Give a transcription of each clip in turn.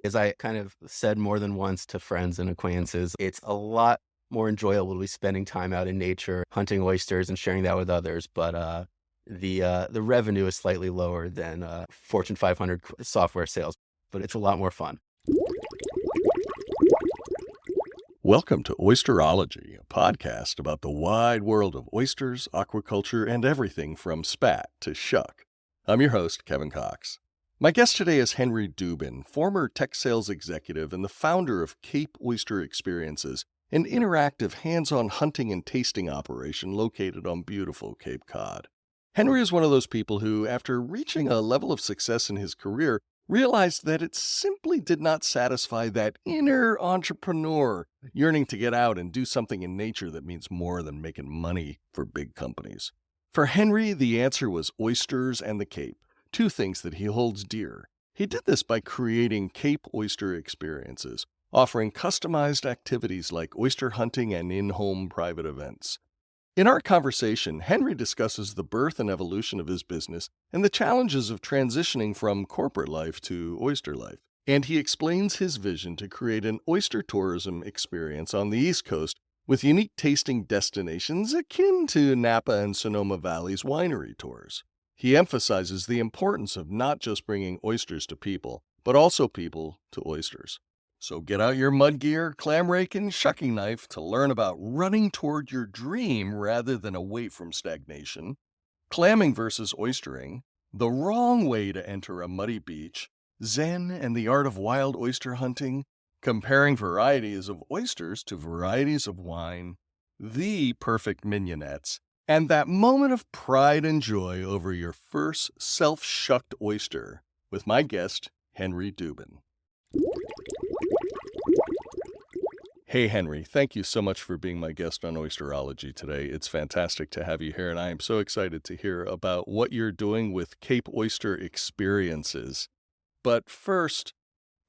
As I kind of said more than once to friends and acquaintances, it's a lot more enjoyable to be spending time out in nature, hunting oysters and sharing that with others. But the revenue is slightly lower than Fortune 500 software sales, but it's a lot more fun. Welcome to Oyster-ology, a podcast about the wide world of oysters, aquaculture, and everything from spat to shuck. I'm your host, Kevin Cox. My guest today is Henry Dubin, former tech sales executive and the founder of Cape Oyster Experiences, an interactive hands-on hunting and tasting operation located on beautiful Cape Cod. Henry is one of those people who, after reaching a level of success in his career, realized that it simply did not satisfy that inner entrepreneur yearning to get out and do something in nature that means more than making money for big companies. For Henry, the answer was oysters and the Cape, two things that he holds dear. He did this by creating Cape Oyster Experiences, offering customized activities like oyster hunting and in-home private events. In our conversation, Henry discusses the birth and evolution of his business and the challenges of transitioning from corporate life to oyster life. And he explains his vision to create an oyster tourism experience on the East Coast with unique tasting destinations akin to Napa and Sonoma Valley's winery tours. He emphasizes the importance of not just bringing oysters to people, but also people to oysters. So get out your mud gear, clam rake, and shucking knife to learn about running toward your dream rather than away from stagnation, clamming versus oystering, the wrong way to enter a muddy beach, Zen and the art of wild oyster hunting, comparing varieties of oysters to varieties of wine, the perfect mignonettes, and that moment of pride and joy over your first self-shucked oyster with my guest, Henry Dubin. Hey, Henry, thank you so much for being my guest on Oyster-ology today. It's fantastic to have you here, and I am so excited to hear about what you're doing with Cape Oyster Experiences. But first,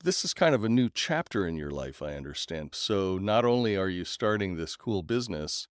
this is kind of a new chapter in your life, I understand. So not only are you starting this cool business,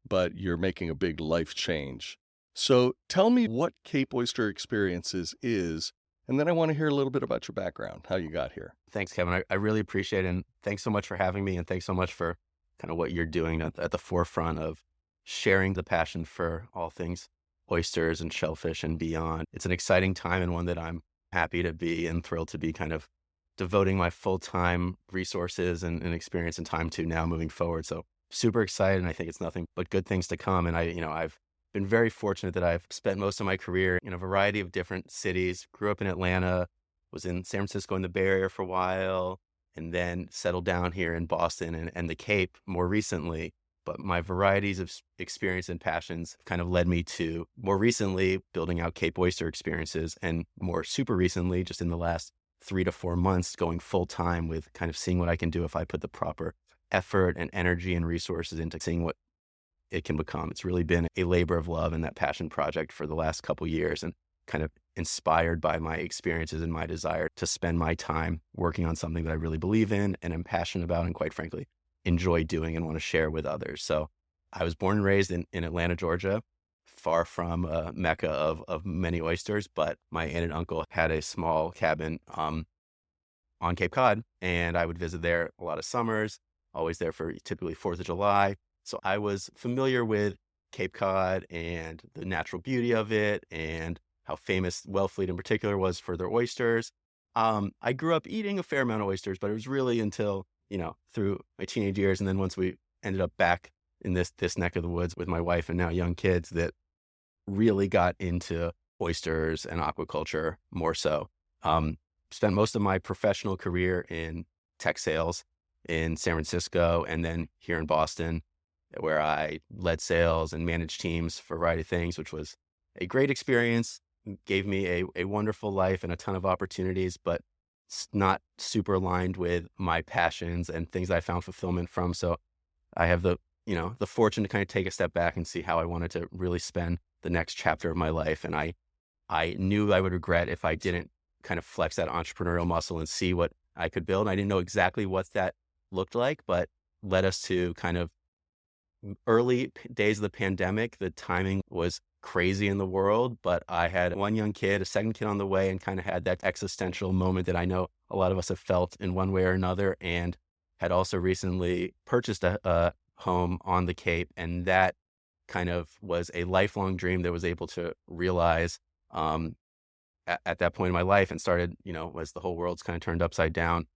but you're making a big life change. So tell me what Cape Oyster Experiences is, and then I want to hear a little bit about your background, how you got here. Thanks, Kevin. I really appreciate it. And thanks so much for having me. And thanks so much for kind of what you're doing at the forefront of sharing the passion for all things oysters and shellfish and beyond. It's an exciting time and one that I'm happy to be and thrilled to be kind of devoting my full-time resources and experience and time to now moving forward. So super excited. And I think it's nothing but good things to come. And I've been very fortunate that I've spent most of my career in a variety of different cities. Grew up in Atlanta, was in San Francisco in the Bay Area for a while, and then settled down here in Boston and the Cape more recently. But my varieties of experience and passions kind of led me to more recently building out Cape Oyster Experiences, and more super recently, just in the last 3 to 4 months, going full time with kind of seeing what I can do if I put the proper effort and energy and resources into seeing what it can become. It's really been a labor of love and that passion project for the last couple years, and kind of inspired by my experiences and my desire to spend my time working on something that I really believe in and am passionate about and, quite frankly, enjoy doing and want to share with others. So I was born and raised in Atlanta, Georgia, far from a mecca of many oysters, but my aunt and uncle had a small cabin on Cape Cod, and I would visit there a lot of summers, always there for typically 4th of July. So I was familiar with Cape Cod and the natural beauty of it, and how famous Wellfleet in particular was for their oysters. I grew up eating a fair amount of oysters, but it was really until, through my teenage years, and then once we ended up back in this neck of the woods with my wife and now young kids, that really got into oysters and aquaculture more so. Spent most of my professional career in tech sales in San Francisco and then here in Boston, where I led sales and managed teams for a variety of things, which was a great experience, gave me a wonderful life and a ton of opportunities, but it's not super aligned with my passions and things I found fulfillment from. So I have the fortune to kind of take a step back and see how I wanted to really spend the next chapter of my life. And I knew I would regret if I didn't kind of flex that entrepreneurial muscle and see what I could build. I didn't know exactly what that looked like, but led us to kind of early days of the pandemic. The timing was crazy in the world, but I had one young kid, a second kid on the way, and kind of had that existential moment that I know a lot of us have felt in one way or another, and had also recently purchased a home on the Cape. And that kind of was a lifelong dream that was able to realize um, at that point in my life, and started, as the whole world's kind of turned upside down,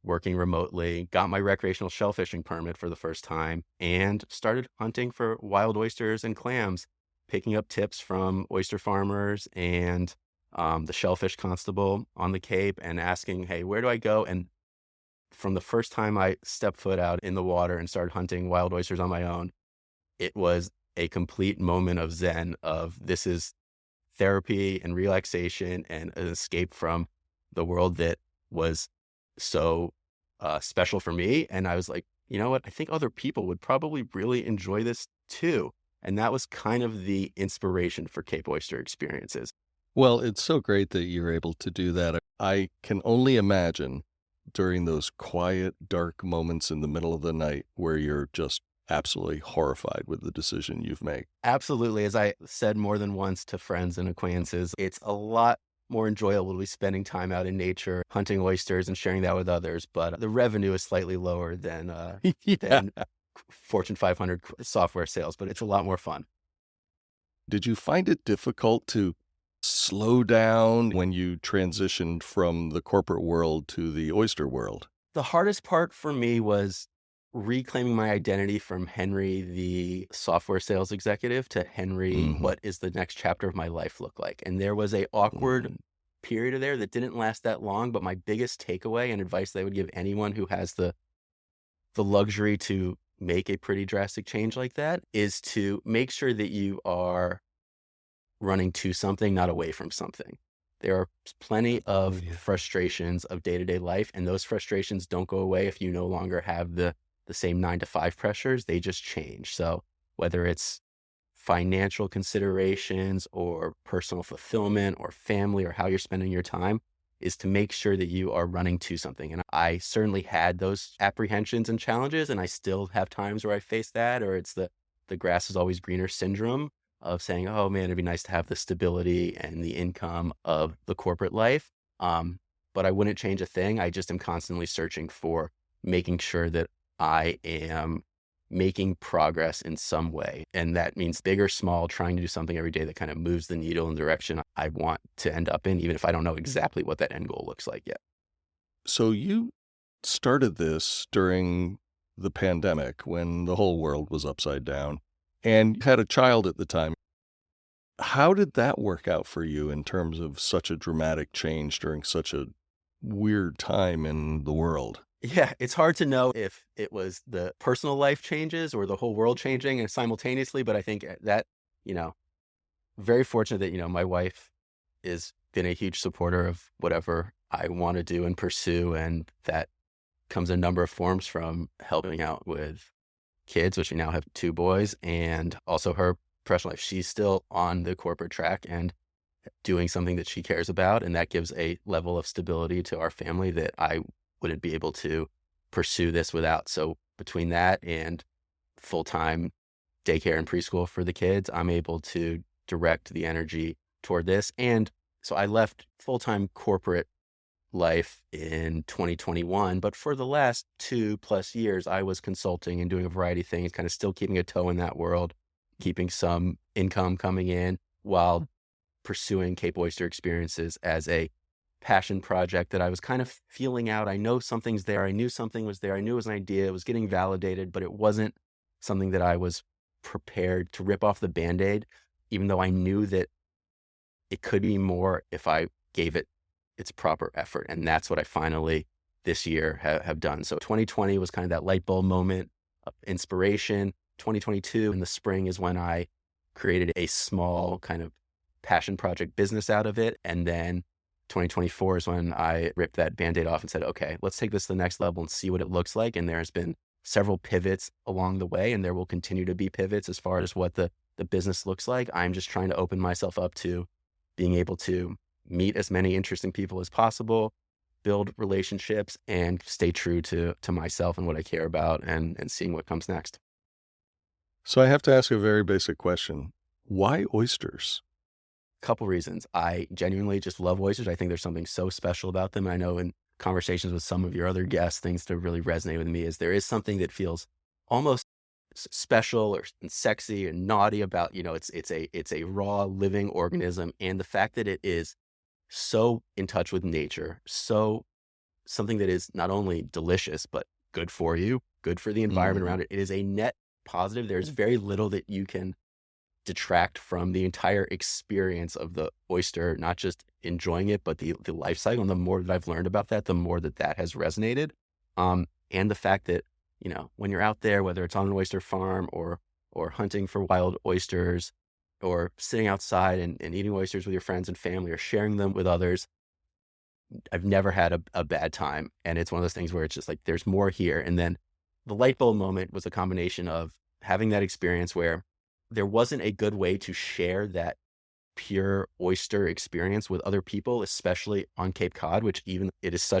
working remotely, got my recreational shellfishing permit for the first time, and started hunting for wild oysters and clams, picking up tips from oyster farmers and the shellfish constable on the Cape, and asking, hey, where do I go? And from the first time I stepped foot out in the water and started hunting wild oysters on my own, it was a complete moment of zen, of this is therapy and relaxation and an escape from the world that was so special for me. And I was like, you know what? I think other people would probably really enjoy this too. And that was kind of the inspiration for Cape Oyster Experiences. Well, it's so great that you're able to do that. I can only imagine during those quiet, dark moments in the middle of the night where you're just absolutely horrified with the decision you've made. Absolutely. As I said more than once to friends and acquaintances, it's a lot more enjoyable to be spending time out in nature, hunting oysters and sharing that with others. But the revenue is slightly lower than Yeah. than Fortune 500 software sales, but it's a lot more fun. Did you find it difficult to slow down when you transitioned from the corporate world to the oyster world? The hardest part for me was reclaiming my identity from Henry, the software sales executive, to Henry, Mhm. what is the next chapter of my life look like? And there was a awkward Mhm. period of there that didn't last that long, but my biggest takeaway and advice that I would give anyone who has the luxury to make a pretty drastic change like that is to make sure that you are running to something, not away from something. There are plenty Oh, of yeah. frustrations of day-to-day life, and those frustrations don't go away if you no longer have the same 9 to 5 pressures. They just change. So whether it's financial considerations or personal fulfillment or family or how you're spending your time, is to make sure that you are running to something. And I certainly had those apprehensions and challenges, and I still have times where I face that, or it's the grass is always greener syndrome of saying, oh man, it'd be nice to have the stability and the income of the corporate life. But I wouldn't change a thing. I just am constantly searching for making sure that I am making progress in some way. And that means big or small, trying to do something every day that kind of moves the needle in the direction I want to end up in, even if I don't know exactly what that end goal looks like yet. So you started this during the pandemic when the whole world was upside down and you had a child at the time. How did that work out for you in terms of such a dramatic change during such a weird time in the world? Yeah, it's hard to know if it was the personal life changes or the whole world changing and simultaneously, but I think that, you know, very fortunate that, my wife is been a huge supporter of whatever I want to do and pursue. And that comes in a number of forms, from helping out with kids, which we now have 2 boys, and also her professional life. She's still on the corporate track and doing something that she cares about. And that gives a level of stability to our family that I wouldn't be able to pursue this without. So between that and full-time daycare and preschool for the kids, I'm able to direct the energy toward this. And so I left full-time corporate life in 2021, but for the last 2+ years, I was consulting and doing a variety of things, kind of still keeping a toe in that world, keeping some income coming in while pursuing Cape Oyster Experiences as a passion project that I was kind of feeling out. I know something's there. I knew something was there. I knew it was an idea. It was getting validated, but it wasn't something that I was prepared to rip off the Band-Aid, even though I knew that it could be more if I gave it its proper effort. And that's what I finally this year have done. So 2020 was kind of that light bulb moment of inspiration. 2022 in the spring is when I created a small kind of passion project business out of it. And then 2024 is when I ripped that Band-Aid off and said, okay, let's take this to the next level and see what it looks like. And there's been several pivots along the way, and there will continue to be pivots as far as what the business looks like. I'm just trying to open myself up to being able to meet as many interesting people as possible, build relationships, and stay true to myself and what I care about, and seeing what comes next. So I have to ask a very basic question. Why oysters? Couple reasons. I genuinely just love oysters. I think there's something so special about them. I know in conversations with some of your other guests, things that really resonate with me is there is something that feels almost special or sexy and naughty about, it's a raw living organism. And the fact that it is so in touch with nature, so something that is not only delicious, but good for you, good for the environment Mhm. around it. It is a net positive. There's very little that you can detract from the entire experience of the oyster, not just enjoying it, but the life cycle. And the more that I've learned about that, the more that that has resonated. And the fact that, when you're out there, whether it's on an oyster farm or hunting for wild oysters or sitting outside and eating oysters with your friends and family or sharing them with others, I've never had a bad time. And it's one of those things where it's just like, there's more here. And then the light bulb moment was a combination of having that experience where there wasn't a good way to share that pure oyster experience with other people, especially on Cape Cod, which even it is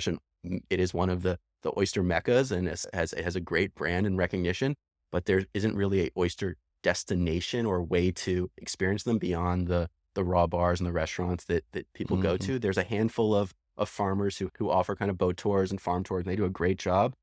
it is one of the oyster meccas and it has a great brand and recognition, but there isn't really a oyster destination or way to experience them beyond the raw bars and the restaurants that people go Mhm. to. There's a handful of farmers who offer kind of boat tours and farm tours, and they do a great job.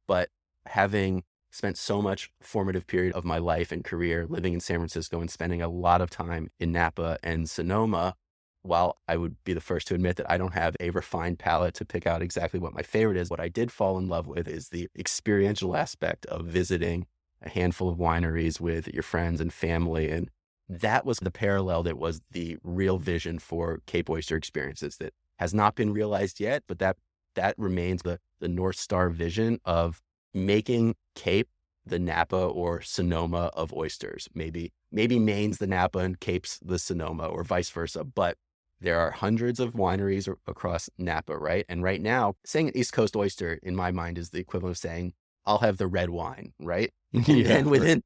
But having spent so much formative period of my life and career living in San Francisco and spending a lot of time in Napa and Sonoma, while I would be the first to admit that I don't have a refined palate to pick out exactly what my favorite is, what I did fall in love with is the experiential aspect of visiting a handful of wineries with your friends and family. And that was the parallel that was the real vision for Cape Oyster Experiences that has not been realized yet, but that remains the North Star vision of making Cape the Napa or Sonoma of oysters. Maybe Maine's the Napa and Cape's the Sonoma or vice versa. But there are hundreds of wineries across Napa, right? And right now, saying East Coast oyster in my mind is the equivalent of saying, I'll have the red wine, right? And Yeah, then right.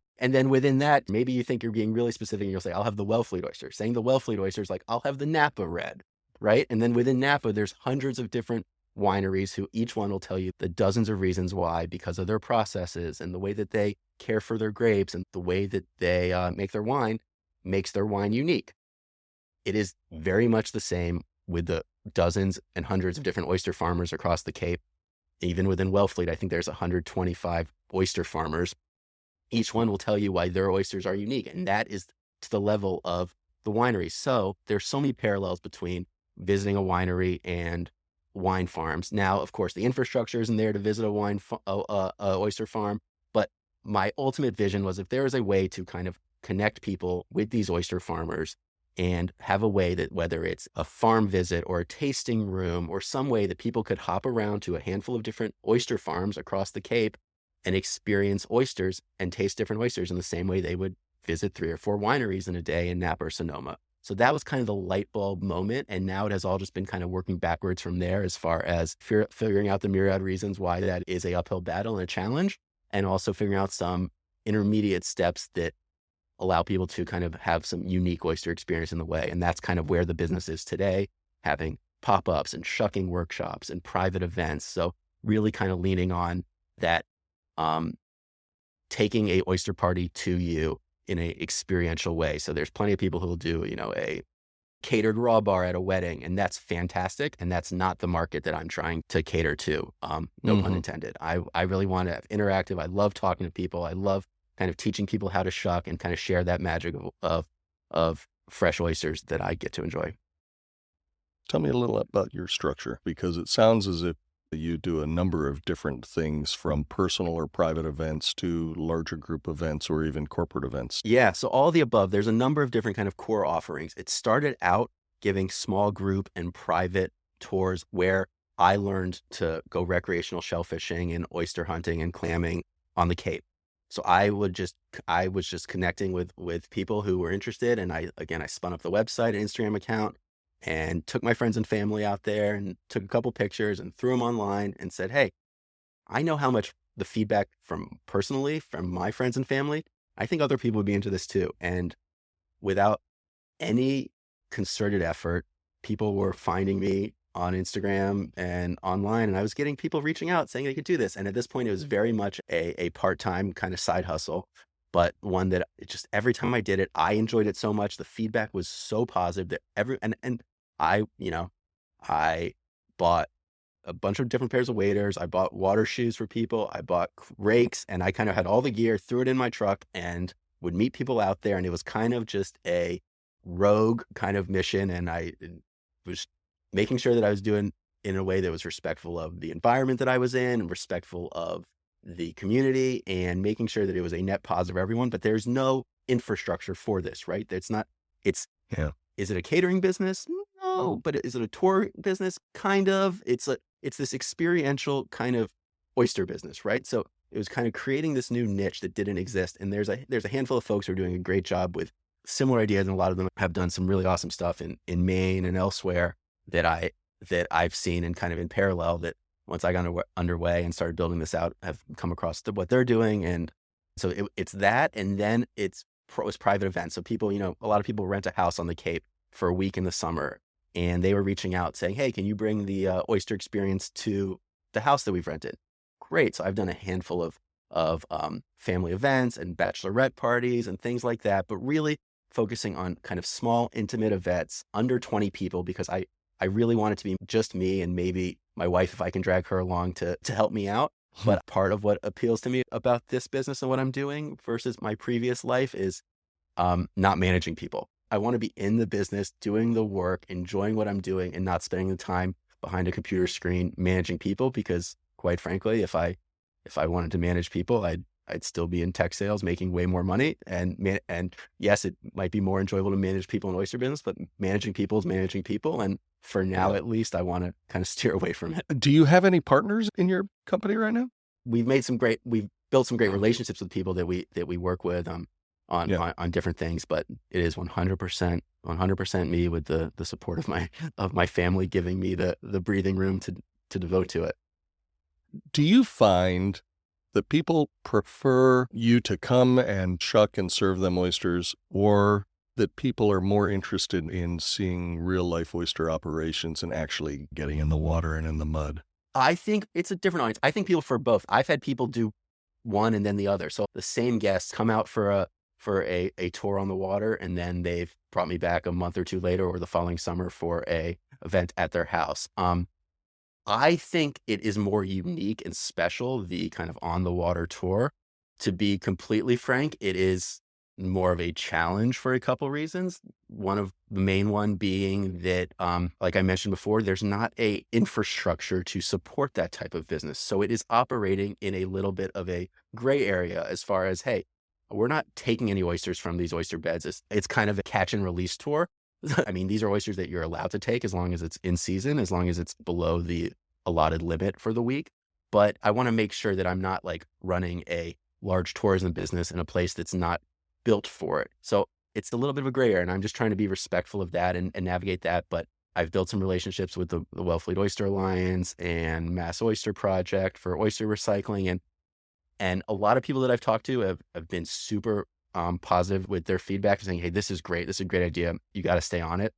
within that, maybe you think you're being really specific and you'll say, I'll have the Wellfleet oyster. Saying the Wellfleet oyster is like, I'll have the Napa red, right? And then within Napa, there's hundreds of different wineries who each one will tell you the dozens of reasons why, because of their processes and the way that they care for their grapes and the way that they make their wine makes their wine unique. It is very much the same with the dozens and hundreds of different oyster farmers across the Cape. Even within Wellfleet, I think there's 125 oyster farmers. Each one will tell you why their oysters are unique, and that is to the level of the winery. So there's so many parallels between visiting a winery and wine farms. Now, of course, the infrastructure isn't there to visit a oyster farm, but my ultimate vision was if there is a way to kind of connect people with these oyster farmers and have a way that whether it's a farm visit or a tasting room or some way that people could hop around to a handful of different oyster farms across the Cape and experience oysters and taste different oysters in the same way they would visit 3 or 4 wineries in a day in Napa or Sonoma. So that was kind of the light bulb moment. And now it has all just been kind of working backwards from there as far as figuring out the myriad reasons why that is a uphill battle and a challenge, and also figuring out some intermediate steps that allow people to kind of have some unique oyster experience in the way. And that's kind of where the business is today, having pop-ups and shucking workshops and private events. So really kind of leaning on that, um, taking a oyster party to you in a experiential way. So there's plenty of people who will do, a catered raw bar at a wedding, and that's fantastic. And that's not the market that I'm trying to cater to. No pun Mhm. intended. I really want to have interactive. I love talking to people. I love kind of teaching people how to shuck and kind of share that magic of fresh oysters that I get to enjoy. Tell me a little about your structure because it sounds as if you do a number of different things from personal or private events to larger group events or even corporate events. Yeah, so all the above. There's a number of different kind of core offerings. It started out giving small group and private tours where I learned to go recreational shellfishing and oyster hunting and clamming on the Cape. So I was just connecting with people who were interested, and I spun up the website and Instagram account and took my friends and family out there and took a couple pictures and threw them online and said, "Hey, I know how much the feedback from my friends and family, I think other people would be into this too." And without any concerted effort, people were finding me on Instagram and online, and I was getting people reaching out saying they could do this. And at this point, it was very much a part-time kind of side hustle. but one that it just every time I did it, I enjoyed it so much. The feedback was so positive that and I, I bought a bunch of different pairs of waders. I bought water shoes for people. I bought rakes, and I kind of had all the gear, threw it in my truck, and would meet people out there. And it was kind of just a rogue kind of mission. And I was making sure that I was doing in a way that was respectful of the environment that I was in and respectful of the community, and making sure that it was a net positive for everyone. But there's no infrastructure for this, right? It's, Yeah. is it a catering business? No. But is it a tour business? Kind of. It's this experiential kind of oyster business, right? So it was kind of creating this new niche that didn't exist. And there's a handful of folks who are doing a great job with similar ideas, and a lot of them have done some really awesome stuff in Maine and elsewhere that I've seen, and kind of in parallel, that once I got underway and started building this out, have come across what they're doing. And so it's that, and then it's private events. So people, a lot of people rent a house on the Cape for a week in the summer, and they were reaching out saying, hey, can you bring the oyster experience to the house that we've rented? Great. So I've done a handful of family events and bachelorette parties and things like that, but really focusing on kind of small, intimate events under 20 people, because I really want it to be just me and maybe my wife, if I can drag her along to help me out. But part of what appeals to me about this business and what I'm doing versus my previous life is not managing people. I want to be in the business, doing the work, enjoying what I'm doing, and not spending the time behind a computer screen managing people. Because quite frankly, if I wanted to manage people, I'd still be in tech sales, making way more money. And yes, it might be more enjoyable to manage people in oyster business, but managing people is managing people. And for now, at least, I want to kind of steer away from it. Do you have any partners in your company right now? We've built some great relationships with people that we work with on different things, but it is 100% me, with the support of my family giving me the breathing room to devote to it. Do you find that people prefer you to come and shuck and serve them oysters, or that people are more interested in seeing real life oyster operations and actually getting in the water and in the mud? I think it's a different audience. I think people for both. I've had people do one and then the other. So the same guests come out for a tour on the water, and then they've brought me back a month or two later or the following summer for a event at their house. I think it is more unique and special, the kind of on the water tour. To be completely frank, it is more of a challenge for a couple reasons. One of the main one being that, like I mentioned before, there's not a infrastructure to support that type of business. So it is operating in a little bit of a gray area as far as, hey, we're not taking any oysters from these oyster beds. It's kind of a catch and release tour. I mean, these are oysters that you're allowed to take as long as it's in season, as long as it's below the allotted limit for the week. But I want to make sure that I'm not like running a large tourism business in a place that's not built for it. So it's a little bit of a gray area, and I'm just trying to be respectful of that and navigate that. But I've built some relationships with the Wellfleet Oyster Alliance and Mass Oyster Project for oyster recycling. And a lot of people that I've talked to have been super positive with their feedback, saying, hey, this is great. This is a great idea. You got to stay on it.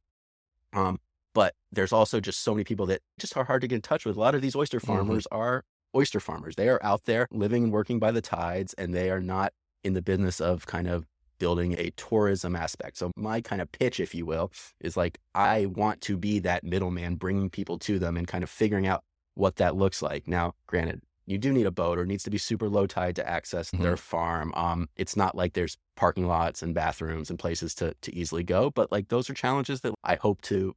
But there's also just so many people that just are hard to get in touch with. A lot of these oyster farmers are oyster farmers. They are out there living and working by the tides, and they are not in the business of kind of building a tourism aspect. So my kind of pitch, if you will, is like, I want to be that middleman, bringing people to them and kind of figuring out what that looks like. Now, granted, you do need a boat, or it needs to be super low tide to access their farm. It's not like there's parking lots and bathrooms and places to easily go, but like those are challenges that I hope to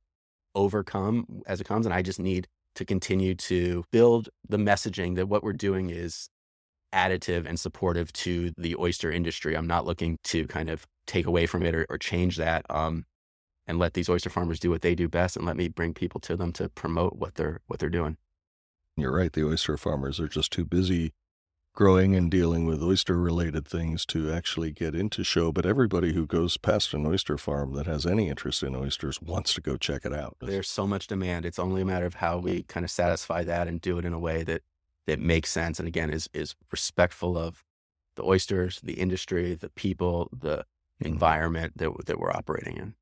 overcome as it comes. And I just need to continue to build the messaging that what we're doing is additive and supportive to the oyster industry. I'm not looking to kind of take away from it or change that, and let these oyster farmers do what they do best, and let me bring people to them to promote what they're doing. You're right. The oyster farmers are just too busy growing and dealing with oyster-related things to actually get into show. But everybody who goes past an oyster farm that has any interest in oysters wants to go check it out. There's so much demand. It's only a matter of how we kind of satisfy that and do it in a way that makes sense. And again, is respectful of the oysters, the industry, the people, the environment that we're operating in.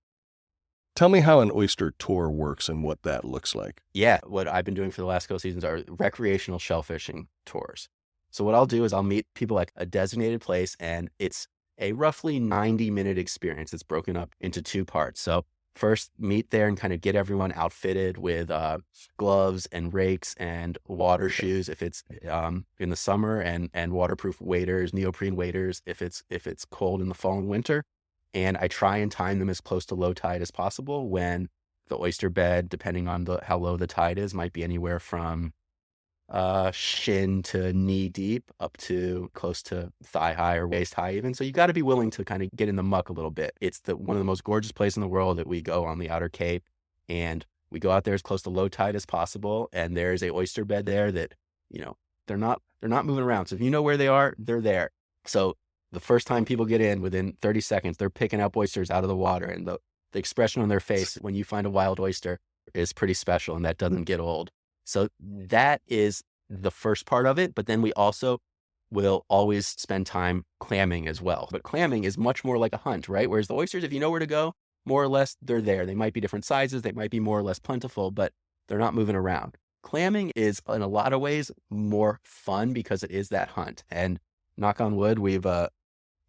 Tell me how an oyster tour works and what that looks like. Yeah, what I've been doing for the last couple seasons are recreational shellfishing tours. So what I'll do is I'll meet people at a designated place, and it's a roughly 90-minute experience. It's broken up into two parts. So first, meet there and kind of get everyone outfitted with gloves and rakes and water shoes if it's in the summer, and waterproof waders, neoprene waders if it's cold in the fall and winter. And I try and time them as close to low tide as possible, when the oyster bed, depending on how low the tide is, might be anywhere from shin to knee deep up to close to thigh high or waist high even. So you got to be willing to kind of get in the muck a little bit. It's one of the most gorgeous places in the world that we go on the Outer Cape, and we go out there as close to low tide as possible. And there's a oyster bed there that, they're not moving around. So if you know where they are, they're there. So the first time people get in, within 30 seconds, they're picking up oysters out of the water, and the expression on their face when you find a wild oyster is pretty special, and that doesn't get old. So that is the first part of it. But then we also will always spend time clamming as well. But clamming is much more like a hunt, right? Whereas the oysters, if you know where to go, more or less, they're there. They might be different sizes. They might be more or less plentiful, but they're not moving around. Clamming is, in a lot of ways, more fun because it is that hunt. And knock on wood, we've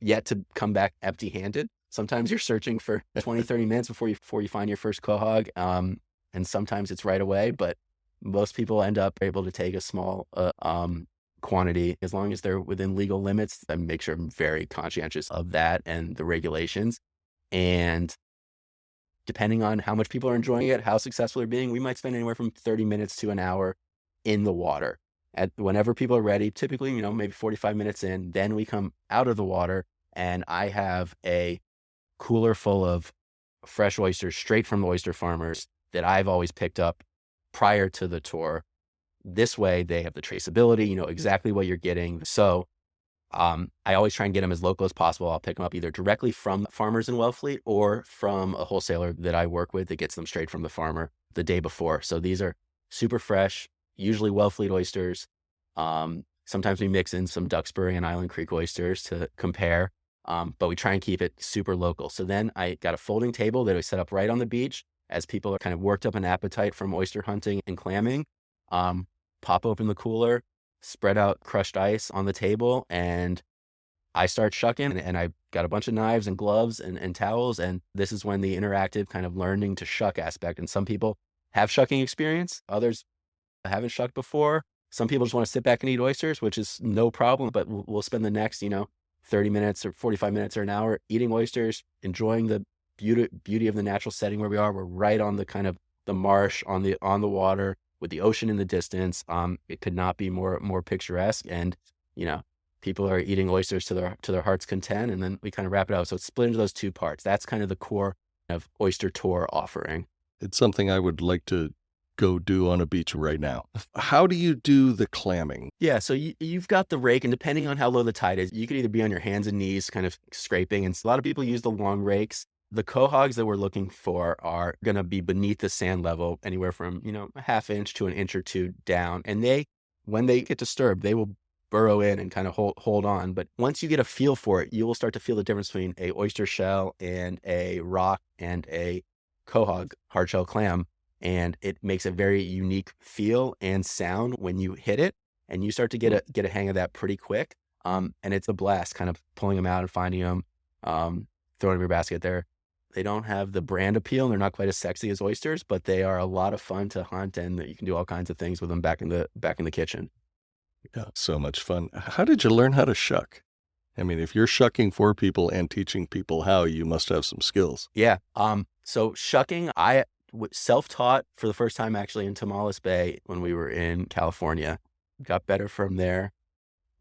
yet to come back empty-handed. Sometimes you're searching for 20, 30 minutes before you find your first quahog. And sometimes it's right away, but most people end up able to take a small quantity, as long as they're within legal limits. I make sure I'm very conscientious of that and the regulations. And depending on how much people are enjoying it, how successful they're being, we might spend anywhere from 30 minutes to an hour in the water. Whenever people are ready, typically, maybe 45 minutes in, then we come out of the water, and I have a cooler full of fresh oysters straight from the oyster farmers that I've always picked up prior to the tour. This way they have the traceability, you know exactly what you're getting. So I always try and get them as local as possible. I'll pick them up either directly from farmers in Wellfleet or from a wholesaler that I work with that gets them straight from the farmer the day before. So these are super fresh, usually Wellfleet oysters. Sometimes we mix in some Duxbury and Island Creek oysters to compare, but we try and keep it super local. So then I got a folding table that we set up right on the beach as people are kind of worked up an appetite from oyster hunting and clamming. Pop open the cooler, spread out crushed ice on the table, and I start shucking, and I got a bunch of knives and gloves and towels. And this is when the interactive kind of learning to shuck aspect. And some people have shucking experience, others haven't shucked before. Some people just want to sit back and eat oysters, which is no problem, but we'll spend the next, 30 minutes or 45 minutes or an hour eating oysters, enjoying the beauty of the natural setting where we are. We're right on the kind of the marsh on the water with the ocean in the distance. It could not be more picturesque, and people are eating oysters to their heart's content, and then we kind of wrap it up. So it's split into those two parts. That's kind of the core of Oyster Tour offering. It's something I would like to go do on a beach right now. How do you do the clamming? Yeah, so you've got the rake, and depending on how low the tide is, you could either be on your hands and knees kind of scraping, and a lot of people use the long rakes. The quahogs that we're looking for are going to be beneath the sand level, anywhere from, a half inch to an inch or two down. And when they get disturbed, they will burrow in and kind of hold on. But once you get a feel for it, you will start to feel the difference between a oyster shell and a rock and a quahog hard shell clam. And it makes a very unique feel and sound when you hit it, and you start to get a hang of that pretty quick. And it's a blast kind of pulling them out and finding them, throwing them in your basket. They don't have the brand appeal, and they're not quite as sexy as oysters, but they are a lot of fun to hunt, and you can do all kinds of things with them back in the kitchen. Yeah, so much fun. How did you learn how to shuck? I mean, if you're shucking for people and teaching people how, you must have some skills. Yeah. So shucking, I self-taught for the first time actually in Tomales Bay when we were in California. Got better from there.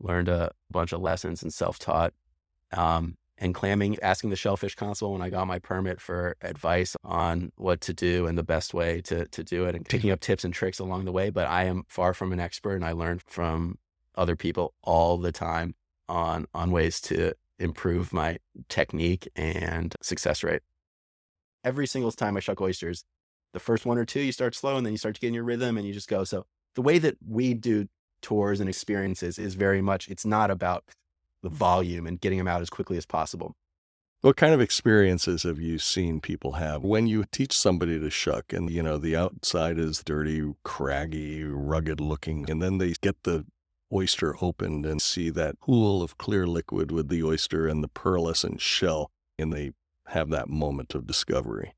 Learned a bunch of lessons and self-taught. And clamming, asking the Shellfish Consul when I got my permit for advice on what to do and the best way to do it, and picking up tips and tricks along the way. But I am far from an expert, and I learn from other people all the time on ways to improve my technique and success rate. Every single time I shuck oysters, the first one or two, you start slow, and then you start to get in your rhythm and you just go. So the way that we do tours and experiences is very much, it's not about the volume and getting them out as quickly as possible. What kind of experiences have you seen people have when you teach somebody to shuck and, the outside is dirty, craggy, rugged looking, and then they get the oyster opened and see that pool of clear liquid with the oyster and the pearlescent shell, and they have that moment of discovery.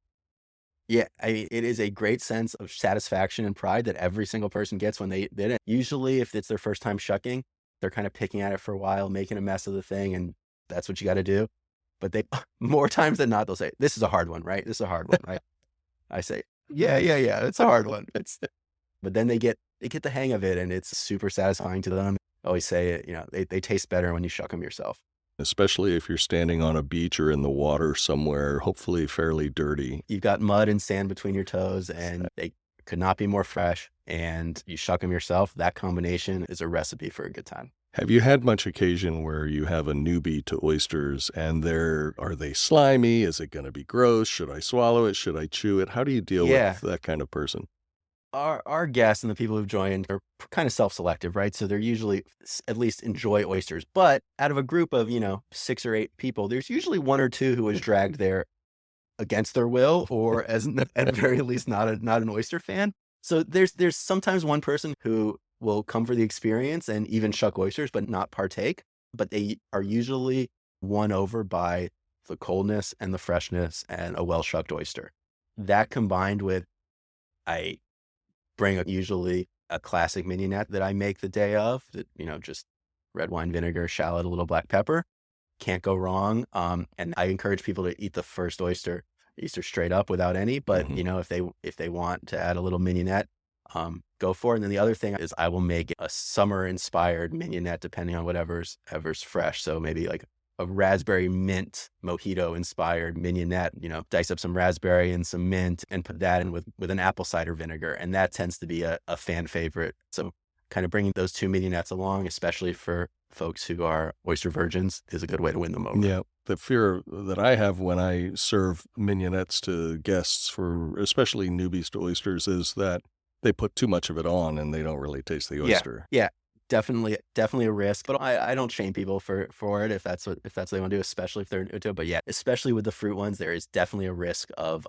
Yeah, I mean, it is a great sense of satisfaction and pride that every single person gets when they did it. Usually, if it's their first time shucking, they're kind of picking at it for a while, making a mess of the thing, and that's what you got to do. But they, more times than not, they'll say, "This is a hard one, right? This is a hard one, right?" I say, "Yeah, yeah, yeah, it's a hard one." But then they get the hang of it, and it's super satisfying to them. I always say it, they taste better when you shuck them yourself. Especially if you're standing on a beach or in the water somewhere, hopefully fairly dirty. You've got mud and sand between your toes, and they could not be more fresh. And you shuck them yourself. That combination is a recipe for a good time. Have you had much occasion where you have a newbie to oysters and are they slimy? Is it going to be gross? Should I swallow it? Should I chew it? How do you deal Yeah. with that kind of person? Our guests and the people who've joined are kind of self-selective, right? So they're usually at least enjoy oysters. But out of a group of, 6 or 8 people, there's usually 1 or 2 who is dragged there against their will, or as at the very least not an oyster fan. So there's sometimes one person who will come for the experience and even shuck oysters, but not partake. But they are usually won over by the coldness and the freshness and a well-shucked oyster. That combined with I bring usually a classic mignonette that I make the day of, that, just red wine vinegar, shallot, a little black pepper. Can't go wrong. And I encourage people to eat the first oyster straight up without any. But if they want to add a little mignonette, go for it. And then the other thing is I will make a summer inspired mignonette depending on whatever's fresh. So maybe like a raspberry mint mojito inspired mignonette, dice up some raspberry and some mint and put that in with an apple cider vinegar. And that tends to be a fan favorite. So kind of bringing those 2 mignonettes along, especially for folks who are oyster virgins, is a good way to win them over. Yeah. The fear that I have when I serve mignonettes to guests, for especially newbies to oysters, is that they put too much of it on and they don't really taste the oyster. Yeah. Definitely a risk, but I don't shame people for it if that's what they want to do, especially if they're new to it. But yeah, especially with the fruit ones, there is definitely a risk of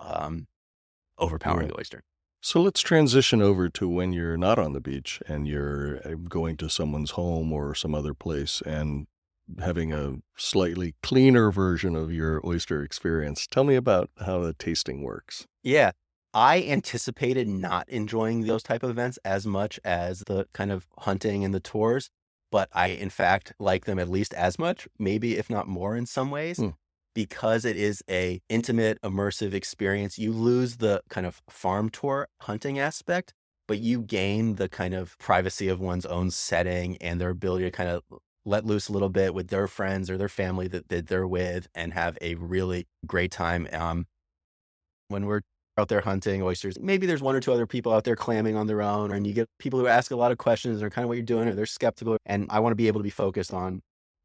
overpowering the oyster. So let's transition over to when you're not on the beach and you're going to someone's home or some other place and having a slightly cleaner version of your oyster experience. Tell me about how the tasting works. Yeah. I anticipated not enjoying those type of events as much as the kind of hunting and the tours, but I, in fact, like them at least as much, maybe if not more in some ways, because it is a intimate, immersive experience. You lose the kind of farm tour hunting aspect, but you gain the kind of privacy of one's own setting and their ability to kind of let loose a little bit with their friends or their family that they're with and have a really great time. When we're out there hunting oysters, maybe there's 1 or 2 other people out there clamming on their own, and you get people who ask a lot of questions or kind of what you're doing, or they're skeptical. And I want to be able to be focused on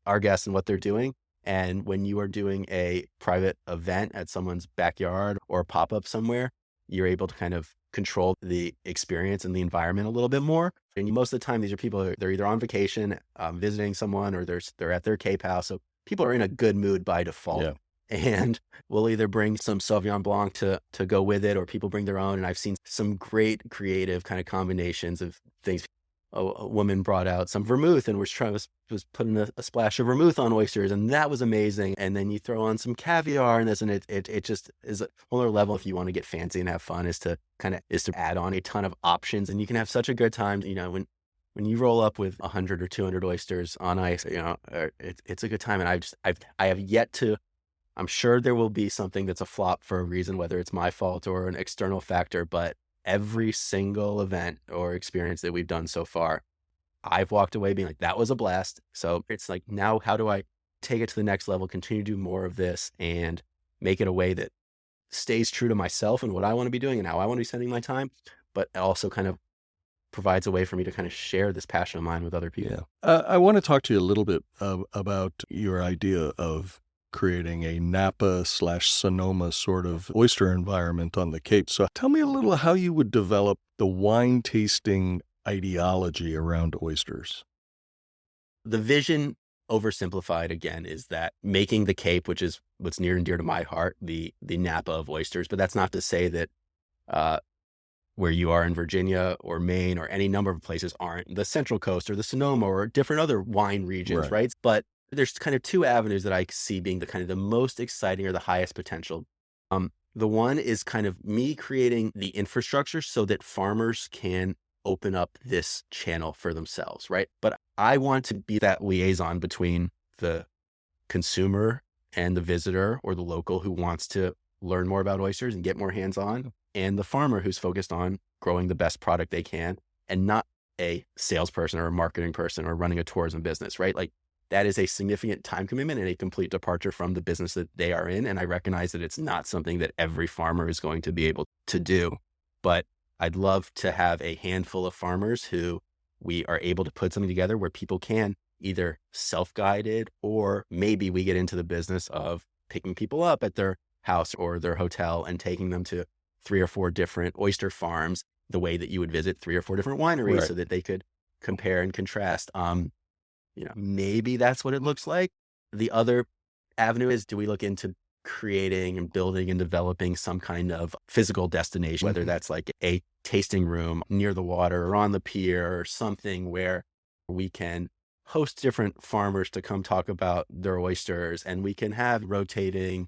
our guests and what they're doing. And when you are doing a private event at someone's backyard or pop-up somewhere, you're able to kind of control the experience and the environment a little bit more. And most of the time, these are people, they're either on vacation, visiting someone, or they're at their Cape house. So people are in a good mood by default. Yeah. And we'll either bring some Sauvignon Blanc to go with it, or people bring their own. And I've seen some great creative kind of combinations of things. A woman brought out some vermouth and was putting a splash of vermouth on oysters, and that was amazing. And then you throw on some caviar and this, and it just is a whole other level. If you want to get fancy and have fun, is to add on a ton of options, and you can have such a good time. When you roll up with 100 or 200 oysters on ice, it's a good time. And I have yet to. I'm sure there will be something that's a flop for a reason, whether it's my fault or an external factor, but every single event or experience that we've done so far, I've walked away being like, that was a blast. So it's like, now how do I take it to the next level, continue to do more of this, and make it a way that stays true to myself and what I want to be doing and how I want to be spending my time, but also kind of provides a way for me to kind of share this passion of mine with other people. Yeah. I want to talk to you a little bit about your idea of creating a Napa/Sonoma sort of oyster environment on the Cape. So tell me a little how you would develop the wine tasting ideology around oysters. The vision, oversimplified again, is that making the Cape, which is what's near and dear to my heart, the Napa of oysters. But that's not to say that where you are in Virginia or Maine or any number of places aren't the Central Coast or the Sonoma or different other wine regions, Right. right? But there's kind of two avenues that I see being the kind of the most exciting or the highest potential. The one is kind of me creating the infrastructure so that farmers can open up this channel for themselves, right? But I want to be that liaison between the consumer and the visitor or the local who wants to learn more about oysters and get more hands-on, and the farmer who's focused on growing the best product they can, and not a salesperson or a marketing person or running a tourism business, right? Like that is a significant time commitment and a complete departure from the business that they are in. And I recognize that it's not something that every farmer is going to be able to do, but I'd love to have a handful of farmers who we are able to put something together where people can either self-guided, or maybe we get into the business of picking people up at their house or their hotel and taking them to 3 or 4 different oyster farms, the way that you would visit 3 or 4 different wineries, Right. so that they could compare and contrast. Maybe that's what it looks like. The other avenue is, do we look into creating and building and developing some kind of physical destination, whether that's like a tasting room near the water or on the pier or something where we can host different farmers to come talk about their oysters, and we can have rotating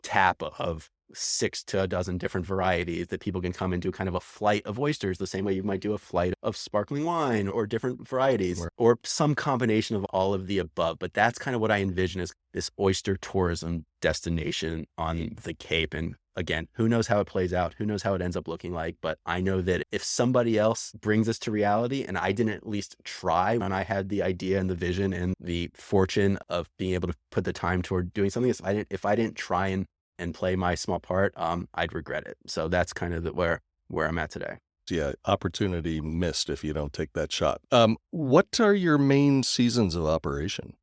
tap of 6 to a dozen different varieties that people can come and do kind of a flight of oysters, the same way you might do a flight of sparkling wine or different varieties, Right. or some combination of all of the above. But that's kind of what I envision as this oyster tourism destination on the Cape. And again, who knows how it plays out? Who knows how it ends up looking like? But I know that if somebody else brings this to reality, and I didn't at least try when I had the idea and the vision and the fortune of being able to put the time toward doing something, if I didn't try and play my small part, I'd regret it. So that's kind of where I'm at today. Yeah, opportunity missed if you don't take that shot. What are your main seasons of operation?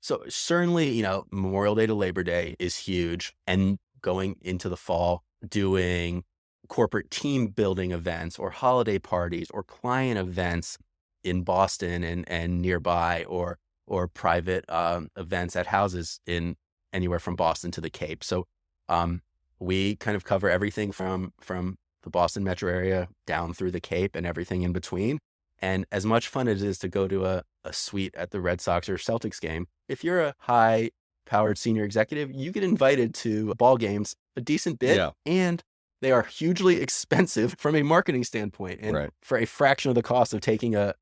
So certainly, Memorial Day to Labor Day is huge, and going into the fall, doing corporate team building events or holiday parties or client events in Boston and nearby, or private events at houses in anywhere from Boston to the Cape. So we kind of cover everything from the Boston metro area down through the Cape and everything in between. And as much fun as it is to go to a suite at the Red Sox or Celtics game, if you're a high-powered senior executive, you get invited to ball games a decent bit, Yeah. and they are hugely expensive from a marketing standpoint. And Right. for a fraction of the cost of taking a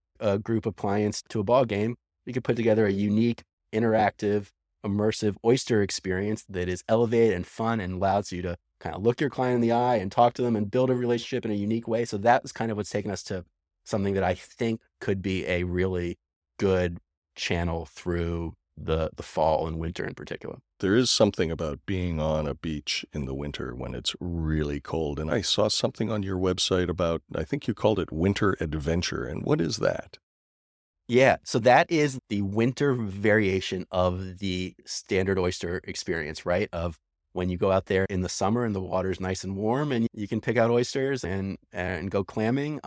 group of clients to a ball game, you could put together a unique, interactive, immersive oyster experience that is elevated and fun and allows you to kind of look your client in the eye and talk to them and build a relationship in a unique way. So that was kind of what's taken us to something that I think could be a really good channel through the fall and winter in particular. There is something about being on a beach in the winter when it's really cold. And I saw something on your website about, I think you called it Winter Adventure. And what is that? Yeah, so that is the winter variation of the standard oyster experience, right? Of when you go out there in the summer and the water's nice and warm and you can pick out oysters and go clamming.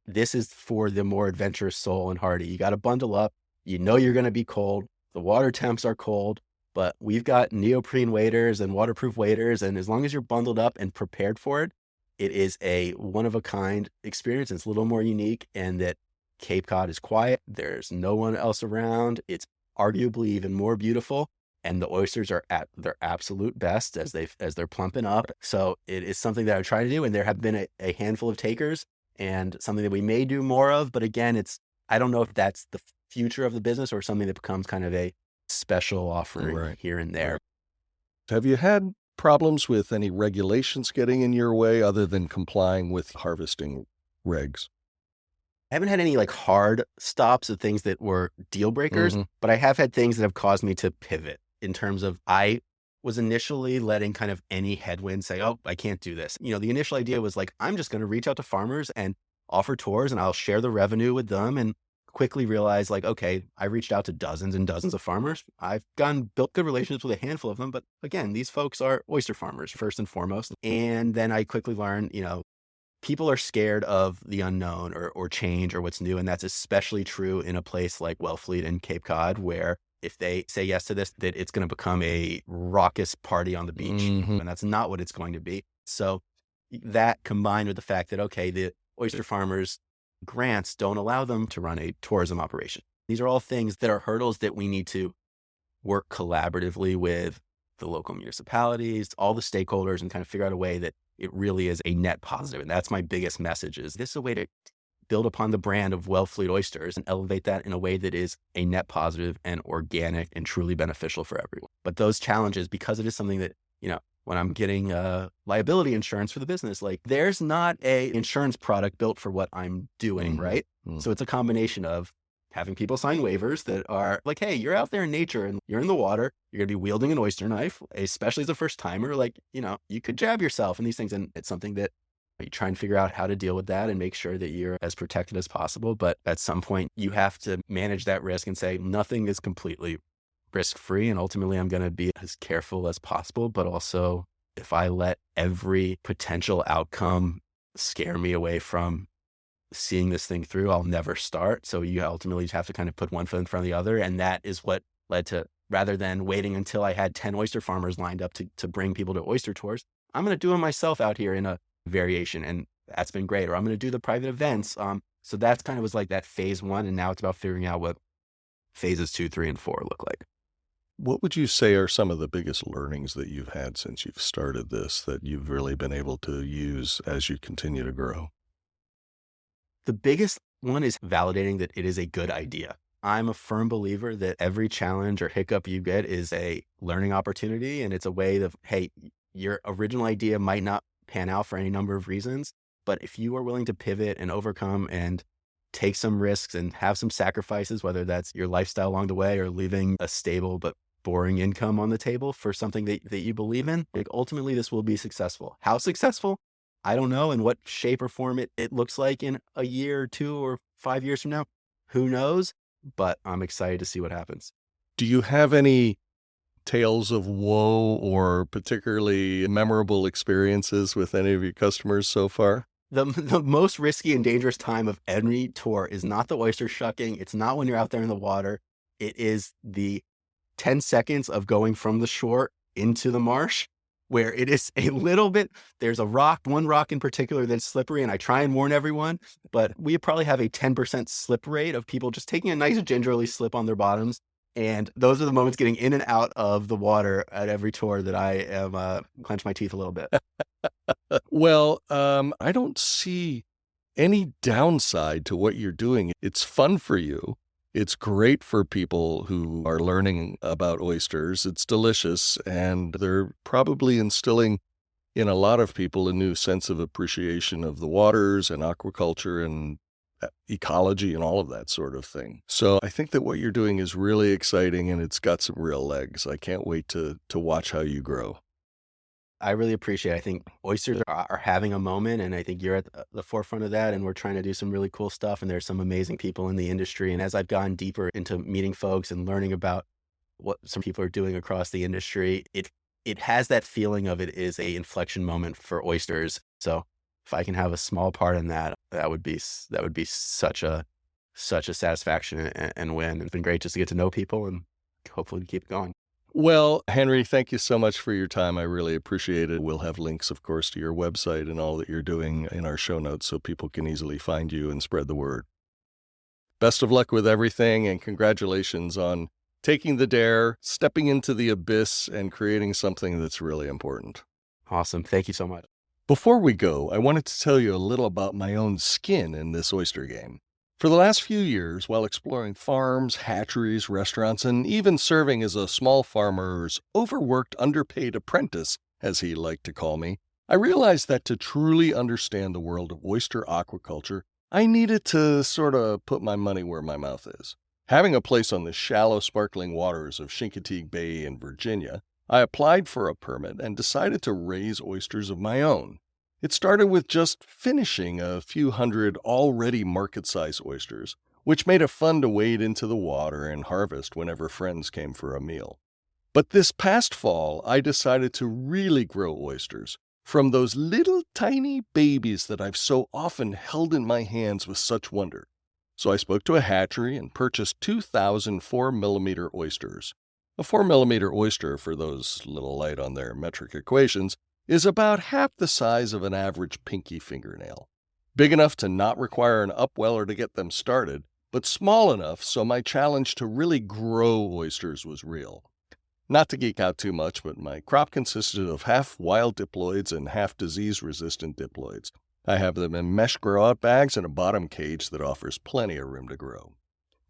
This is for the more adventurous soul and hardy. You got to bundle up. You know you're going to be cold. The water temps are cold, but we've got neoprene waders and waterproof waders. And as long as you're bundled up and prepared for it, it is a one-of-a-kind experience. It's a little more unique, and that Cape Cod is quiet. There's no one else around. It's arguably even more beautiful. And the oysters are at their absolute best as they're plumping up. So it is something that I try to do. And there have been a handful of takers, and something that we may do more of. But again, I don't know if that's the future of the business or something that becomes kind of a special offering here and there. Have you had problems with any regulations getting in your way other than complying with harvesting regs? I haven't had any like hard stops of things that were deal breakers, but I have had things that have caused me to pivot in terms of, I was initially letting kind of any headwind say, oh, I can't do this. The initial idea was like, I'm just going to reach out to farmers and offer tours and I'll share the revenue with them, and quickly realized like, okay, I reached out to dozens and dozens of farmers. I've built good relationships with a handful of them, but again, these folks are oyster farmers first and foremost. And then I quickly learned, people are scared of the unknown or change or what's new. And that's especially true in a place like Wellfleet and Cape Cod, where if they say yes to this, that it's going to become a raucous party on the beach. And that's not what it's going to be. So, that combined with the fact that, okay, the oyster farmers grants don't allow them to run a tourism operation. These are all things that are hurdles that we need to work collaboratively with the local municipalities, all the stakeholders, and kind of figure out a way that it really is a net positive. And that's my biggest message is this is a way to build upon the brand of Wellfleet Oysters and elevate that in a way that is a net positive and organic and truly beneficial for everyone. But those challenges, because it is something that, when I'm getting liability insurance for the business, like there's not a insurance product built for what I'm doing, right? So it's a combination of having people sign waivers that are like, hey, you're out there in nature and you're in the water, you're going to be wielding an oyster knife, especially as a first timer, like, you could jab yourself and these things. And it's something that you try and figure out how to deal with that and make sure that you're as protected as possible. But at some point you have to manage that risk and say nothing is completely risk-free. And ultimately I'm going to be as careful as possible. But also if I let every potential outcome scare me away from seeing this thing through, I'll never start. So you ultimately have to kind of put one foot in front of the other. And that is what led to, rather than waiting until I had 10 oyster farmers lined up to bring people to oyster tours, I'm going to do it myself out here in a variation. And that's been great. Or I'm going to do the private events. So that's kind of was like that phase 1. And now it's about figuring out what phases 2, 3, and 4 look like. What would you say are some of the biggest learnings that you've had since you've started this that you've really been able to use as you continue to grow? The biggest one is validating that it is a good idea. I'm a firm believer that every challenge or hiccup you get is a learning opportunity. And it's a way of, hey, your original idea might not pan out for any number of reasons, but if you are willing to pivot and overcome and take some risks and have some sacrifices, whether that's your lifestyle along the way or leaving a stable but boring income on the table for something that you believe in, like ultimately this will be successful. How successful? I don't know. In what shape or form it looks like in a year or 2 or 5 years from now, who knows? But I'm excited to see what happens. Do you have any tales of woe or particularly memorable experiences with any of your customers so far? The most risky and dangerous time of any tour is not the oyster shucking. It's not when you're out there in the water. It is the 10 seconds of going from the shore into the marsh, where it is a little bit, there's one rock in particular that's slippery, and I try and warn everyone, but we probably have a 10% slip rate of people just taking a nice gingerly slip on their bottoms. And those are the moments getting in and out of the water at every tour that I am clench my teeth a little bit. Well, I don't see any downside to what you're doing. It's fun for you. It's great for people who are learning about oysters. It's delicious, and they're probably instilling in a lot of people a new sense of appreciation of the waters and aquaculture and ecology and all of that sort of thing. So I think that what you're doing is really exciting, and it's got some real legs. I can't wait to watch how you grow. I really appreciate it. I think oysters are having a moment, and I think you're at the forefront of that, and we're trying to do some really cool stuff, and there's some amazing people in the industry. And as I've gone deeper into meeting folks and learning about what some people are doing across the industry, it has that feeling of it is a inflection moment for oysters. So if I can have a small part in that, that would be such a satisfaction and win. It's been great just to get to know people and hopefully keep going. Well, Henry, thank you so much for your time. I really appreciate it. We'll have links, of course, to your website and all that you're doing in our show notes so people can easily find you and spread the word. Best of luck with everything, and congratulations on taking the dare, stepping into the abyss, and creating something that's really important. Awesome. Thank you so much. Before we go, I wanted to tell you a little about my own skin in this oyster game. For the last few years, while exploring farms, hatcheries, restaurants, and even serving as a small farmer's overworked, underpaid apprentice, as he liked to call me, I realized that to truly understand the world of oyster aquaculture, I needed to sort of put my money where my mouth is. Having a place on the shallow, sparkling waters of Chincoteague Bay in Virginia, I applied for a permit and decided to raise oysters of my own. It started with just finishing a few hundred already market-sized oysters, which made it fun to wade into the water and harvest whenever friends came for a meal. But this past fall, I decided to really grow oysters from those little tiny babies that I've so often held in my hands with such wonder. So I spoke to a hatchery and purchased 2,000 4-millimeter oysters. A 4-millimeter oyster, for those little light on their metric equations, is about half the size of an average pinky fingernail. Big enough to not require an upweller to get them started, but small enough so my challenge to really grow oysters was real. Not to geek out too much, but my crop consisted of half wild diploids and half disease-resistant diploids. I have them in mesh grow-out bags and a bottom cage that offers plenty of room to grow.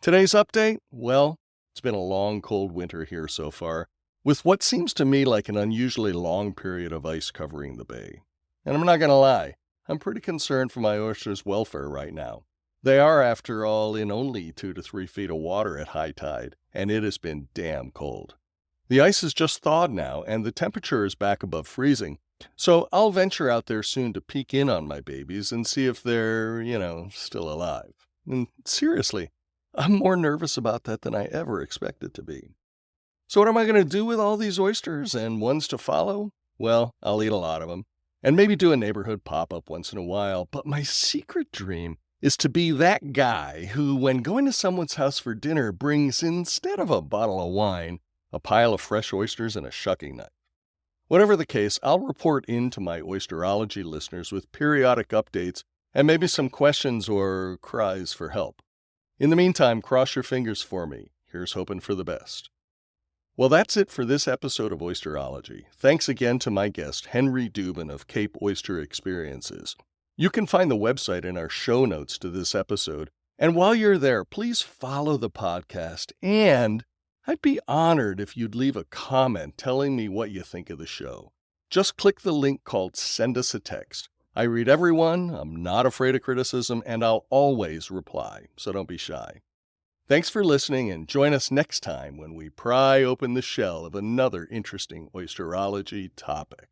Today's update? Well, it's been a long, cold winter here so far, with what seems to me like an unusually long period of ice covering the bay. And I'm not going to lie, I'm pretty concerned for my oysters' welfare right now. They are, after all, in only 2 to 3 feet of water at high tide, and it has been damn cold. The ice has just thawed now, and the temperature is back above freezing, so I'll venture out there soon to peek in on my babies and see if they're, still alive. And seriously, I'm more nervous about that than I ever expected to be. So what am I going to do with all these oysters and ones to follow? Well, I'll eat a lot of them, and maybe do a neighborhood pop-up once in a while, but my secret dream is to be that guy who, when going to someone's house for dinner, brings, instead of a bottle of wine, a pile of fresh oysters and a shucking knife. Whatever the case, I'll report in to my Oyster-ology listeners with periodic updates and maybe some questions or cries for help. In the meantime, cross your fingers for me. Here's hoping for the best. Well, that's it for this episode of Oyster-ology. Thanks again to my guest, Henry Dubin of Cape Oyster Experiences. You can find the website in our show notes to this episode. And while you're there, please follow the podcast. And I'd be honored if you'd leave a comment telling me what you think of the show. Just click the link called Send Us a Text. I read everyone, I'm not afraid of criticism, and I'll always reply, so don't be shy. Thanks for listening, and join us next time when we pry open the shell of another interesting oysterology topic.